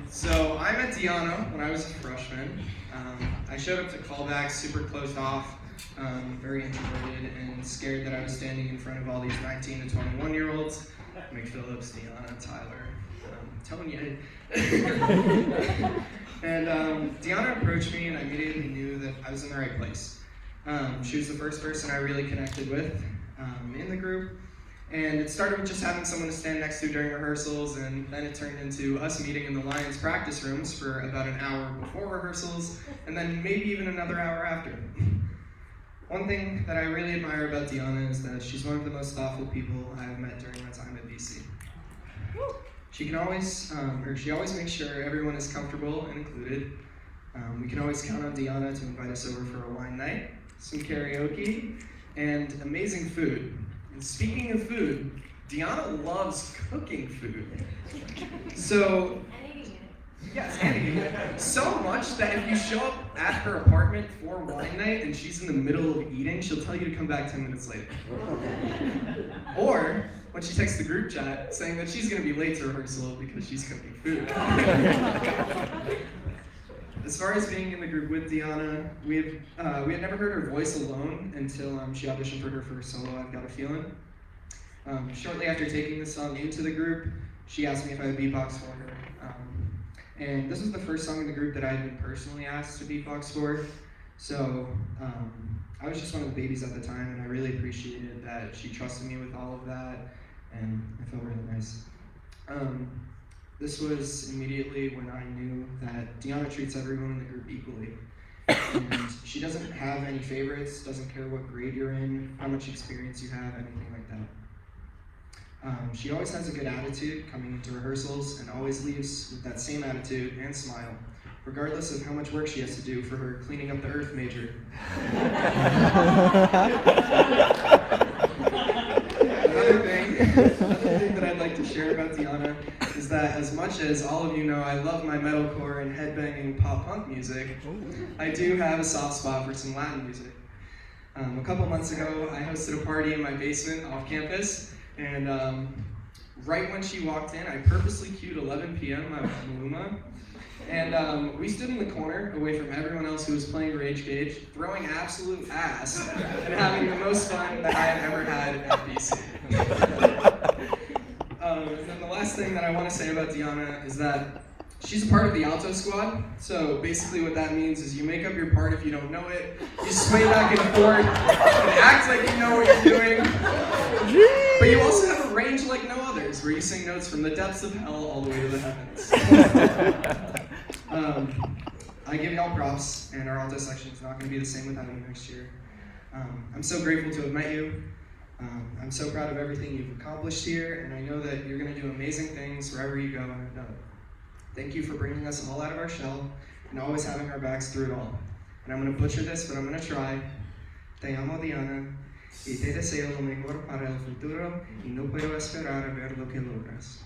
So I met Diana when I was a freshman. I showed up to callbacks super closed off, very introverted and scared that I was standing in front of all these 19 to 21-year-olds. McPhillips, Diana, Tyler, Tony. And Diana approached me and I immediately knew that I was in the right place. She was the first person I really connected with in the group. And it started with just having someone to stand next to during rehearsals, and then it turned into us meeting in the Lions practice rooms for about an hour before rehearsals, and then maybe even another hour after. One thing that I really admire about Diana is that she's one of the most thoughtful people I have met during my time at BC. She always makes sure everyone is comfortable and included. We can always count on Diana to invite us over for a wine night, some karaoke, and amazing food. And speaking of food, Diana loves cooking food. So, yes, and eating it. So much that if you show up at her apartment for wine night and she's in the middle of eating, she'll tell you to come back 10 minutes later. Or when she texts the group chat saying that she's going to be late to rehearsal because she's cooking food. As far as being in the group with Diana, we had never heard her voice alone until she auditioned for her first solo, I've Got a Feeling. Shortly after taking the song into the group, she asked me if I would beatbox for her. And this was the first song in the group that I had been personally asked to beatbox for. So I was just one of the babies at the time, and I really appreciated that she trusted me with all of that, and it felt really nice. This was immediately when I knew that Diana treats everyone in the group equally. And she doesn't have any favorites, doesn't care what grade you're in, how much experience you have, anything like that. She always has a good attitude coming into rehearsals and always leaves with that same attitude and smile, regardless of how much work she has to do for her cleaning up the earth major. Another thing that I'd like to share about Diana is that as much as all of you know I love my metalcore and headbanging pop punk music, I do have a soft spot for some Latin music. A couple months ago, I hosted a party in my basement off campus, and right when she walked in, I purposely cued 11 p.m. by Maluma, and we stood in the corner away from everyone else who was playing Rage Gage, throwing absolute ass, and having the most fun that I have ever had at BC. And then the last thing that I want to say about Diana is that she's a part of the alto squad. So basically what that means is you make up your part if you don't know it, you sway back and forth, and act like you know what you're doing. But you also have a range like no others, where you sing notes from the depths of hell all the way to the heavens. I give y'all props, and our alto section is not going to be the same without you next year. I'm so grateful to have met you. I'm so proud of everything you've accomplished here, and I know that you're going to do amazing things wherever you go. Thank you for bringing us all out of our shell and always having our backs through it all. And I'm going to butcher this, but I'm going to try. Te amo, Diana, y te deseo lo mejor para el futuro, y no puedo esperar a ver lo que logras.